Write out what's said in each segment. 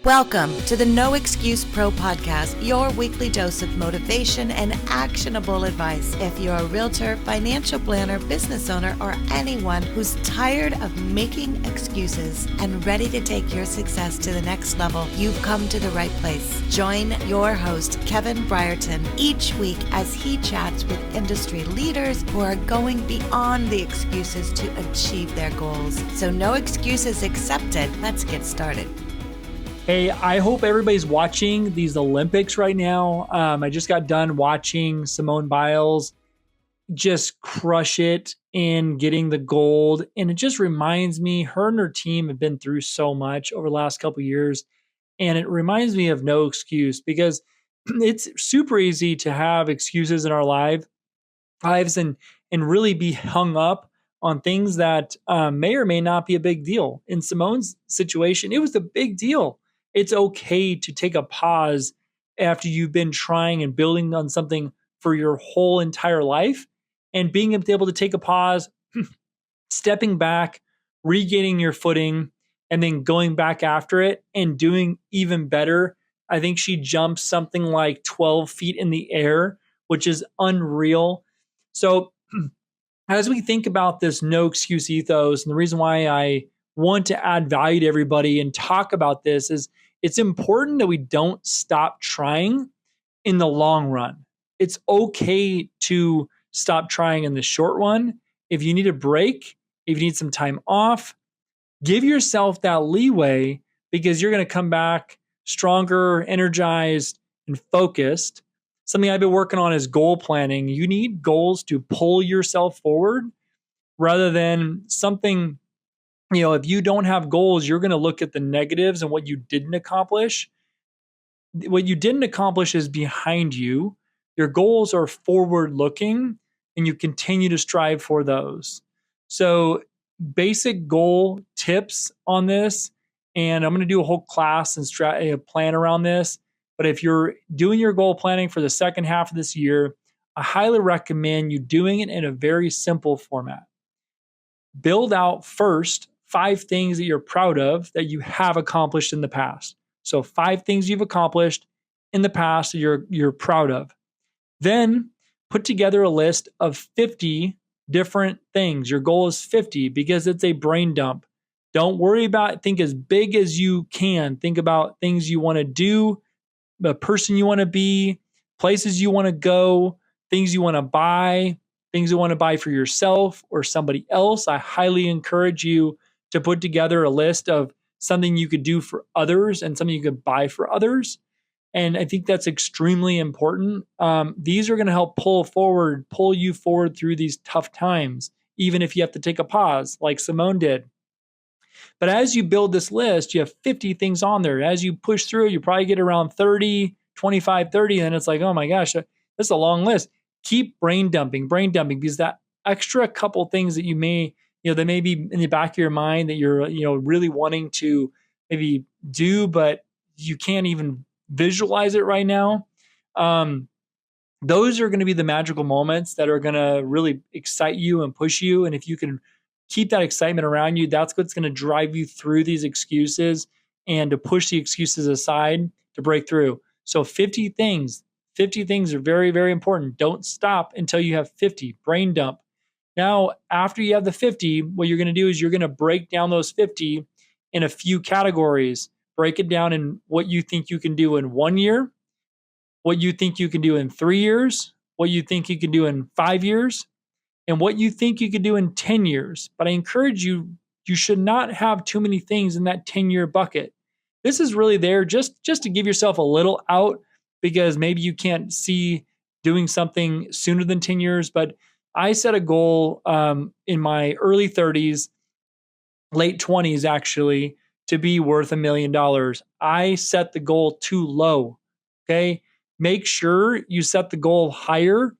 Welcome to the No Excuse Pro Podcast, your weekly dose of motivation and actionable advice. If you're a realtor, financial planner, business owner, or anyone who's tired of making excuses and ready to take your success to the next level, you've come to the right place. Join your host, Kevin Brierton, each week as he chats with industry leaders who are going beyond the excuses to achieve their goals. So no excuses accepted. Let's get started. Hey, I hope everybody's watching these Olympics right now. I just got done watching Simone Biles just crush it in getting the gold. And it just reminds me, her and her team have been through so much over the last couple of years. And it reminds me of no excuse, because it's super easy to have excuses in our lives and really be hung up on things that may or may not be a big deal. In Simone's situation, it was a big deal. It's okay to take a pause after you've been trying and building on something for your whole entire life, and being able to take a pause, stepping back, regaining your footing, and then going back after it and doing even better. I think she jumped something like 12 feet in the air, which is unreal. So as we think about this no excuse ethos, and the reason why I want to add value to everybody and talk about this is it's important that we don't stop trying in the long run. It's okay to stop trying in the short run. If you need a break, if you need some time off, give yourself that leeway, because you're going to come back stronger, energized, and focused. Something I've been working on is goal planning. You need goals to pull yourself forward rather than something. If you don't have goals, you're going to look at the negatives and what you didn't accomplish. What you didn't accomplish is behind you. Your goals are forward looking, and you continue to strive for those. So basic goal tips on this, and I'm going to do a whole class and a plan around this. But if you're doing your goal planning for the second half of this year, I highly recommend you doing it in a very simple format. Build out first 5 things that you're proud of that you have accomplished in the past. So 5 things you've accomplished in the past that you're proud of. Then put together a list of 50 different things. Your goal is 50 because it's a brain dump. Don't worry about it. Think as big as you can. Think about things you want to do, the person you want to be, places you want to go, things you want to buy, things you want to buy for yourself or somebody else. I highly encourage you to put together a list of something you could do for others and something you could buy for others. And I think that's extremely important. These are going to help pull you forward through these tough times, even if you have to take a pause like Simone did. But as you build this list, you have 50 things on there. As you push through, you probably get around 30, 25, 30, and it's like, oh my gosh, that's a long list. Keep brain dumping, because that extra couple things that you may, that may be in the back of your mind that you're, really wanting to maybe do, but you can't even visualize it right now. Those are going to be the magical moments that are going to really excite you and push you. And if you can keep that excitement around you, that's what's going to drive you through these excuses and to push the excuses aside to break through. So 50 things are very, very important. Don't stop until you have 50. Brain dump. Now, after you have the 50, what you're going to do is you're going to break down those 50 in a few categories. Break it down in what you think you can do in 1 year, what you think you can do in 3 years, what you think you can do in 5 years, and what you think you could do in 10 years. But I encourage you, you should not have too many things in that 10-year bucket. This is really there just to give yourself a little out, because maybe you can't see doing something sooner than 10 years. But I set a goal in my early 30s, late 20s actually, to be worth $1 million. I set the goal too low. Okay. Make sure you set the goal higher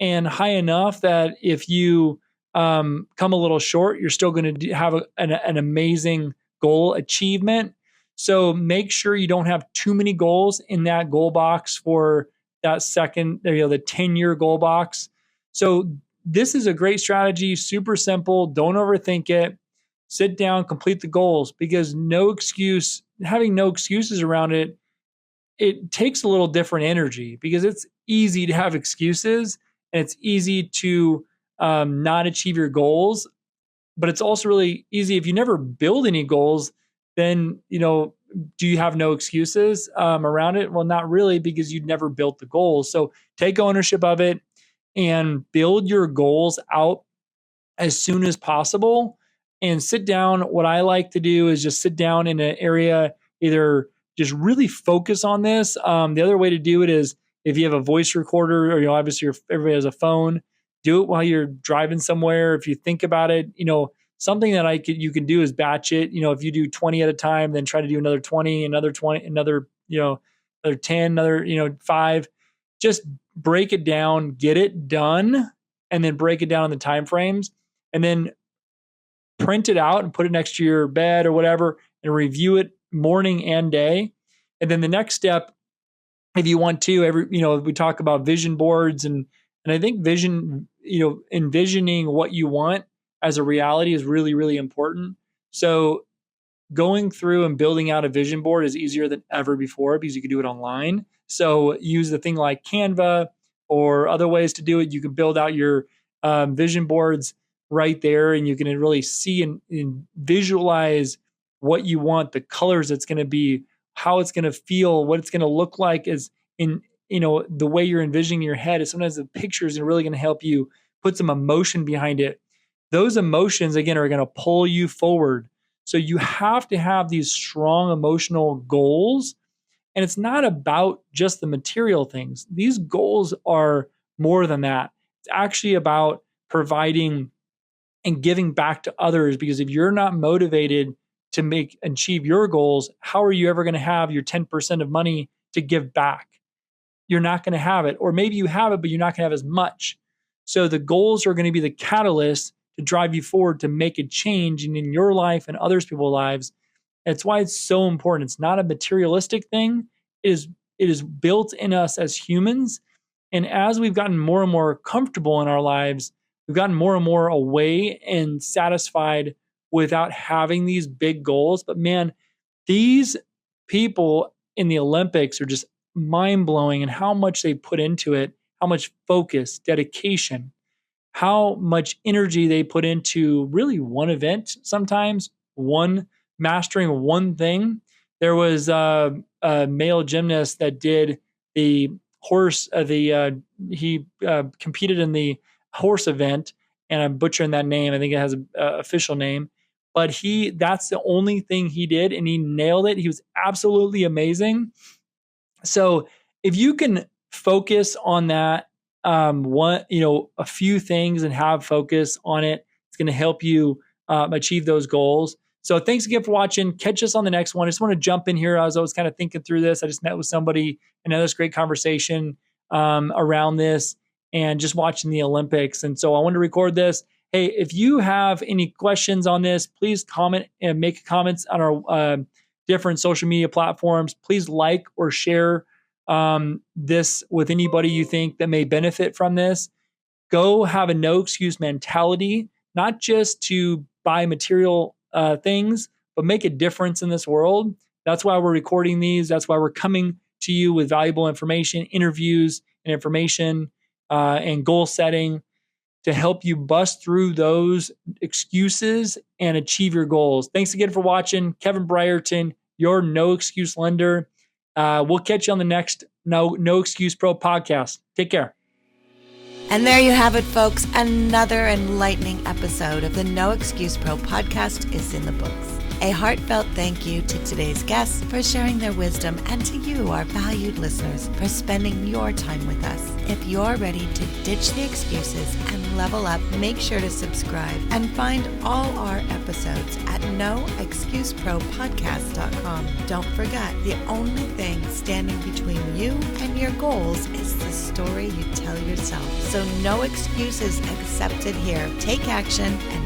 and high enough that if you come a little short, you're still going to have an amazing goal achievement. So make sure you don't have too many goals in that goal box for that second, the 10-year goal box. So this is a great strategy, super simple. Don't overthink it. Sit down, complete the goals, because no excuse having no excuses around it, it takes a little different energy because it's easy to have excuses and it's easy to not achieve your goals. But it's also really easy if you never build any goals, then, do you have no excuses around it? Well, not really, because you'd never built the goals. So take ownership of it and build your goals out as soon as possible and sit down. What I like to do is just sit down in an area, either just really focus on this. The other way to do it is if you have a voice recorder or, obviously everybody has a phone, do it while you're driving somewhere. If you think about it, something that you can do is batch it. If you do 20 at a time, then try to do another 20, another 20, another 10, another, 5, just break it down, get it done, and then break it down in the time frames, and then print it out and put it next to your bed or whatever and review it morning and day. And then the next step, if you want to, we talk about vision boards and I think envisioning what you want as a reality is really, really important. So going through and building out a vision board is easier than ever before because you can do it online. So use the thing like Canva or other ways to do it. You can build out your vision boards right there, and you can really see and visualize what you want, the colors it's going to be, how it's going to feel, what it's going to look like is in, the way you're envisioning in your head is sometimes the pictures are really going to help you put some emotion behind it. Those emotions, again, are going to pull you forward. So you have to have these strong emotional goals. And it's not about just the material things. These goals are more than that. It's actually about providing and giving back to others, because if you're not motivated to achieve your goals, how are you ever going to have your 10% of money to give back? You're not going to have it. Or maybe you have it, but you're not going to have as much. So the goals are going to be the catalyst to drive you forward to make a change in your life and others people's lives. That's why it's so important. It's not a materialistic thing. It is built in us as humans. And as we've gotten more and more comfortable in our lives, we've gotten more and more away and satisfied without having these big goals. But man, these people in the Olympics are just mind-blowing in how much they put into it, how much focus, dedication, how much energy they put into really one event, sometimes mastering one thing. There was a male gymnast that did the horse, he competed in the horse event, and I'm butchering that name. I think it has an official name, but that's the only thing he did, and he nailed it. He was absolutely amazing. So if you can focus on that, a few things and have focus on it, it's going to help you achieve those goals. So thanks again for watching. Catch us on the next one. I just want to jump in here as I was kind of thinking through this. I just met with somebody and had this great conversation around this and just watching the Olympics. And so I wanted to record this. Hey, if you have any questions on this, please comment and make comments on our different social media platforms. Please like or share this with anybody you think that may benefit from this. Go have a no excuse mentality, not just to buy material things, but make a difference in this world. That's why we're recording these. That's why we're coming to you with valuable information, interviews and information and goal setting to help you bust through those excuses and achieve your goals. Thanks again for watching. Kevin Brierton, your No Excuse Lender. We'll catch you on the next No Excuse Pro podcast. Take care. And there you have it, folks. Another enlightening episode of the No Excuse Pro podcast is in the books. A heartfelt thank you to today's guests for sharing their wisdom, and to you, our valued listeners, for spending your time with us. If you're ready to ditch the excuses and level up, make sure to subscribe and find all our episodes at noexcusepropodcast.com. Don't forget, the only thing standing between you and your goals is the story you tell yourself. So no excuses accepted here. Take action and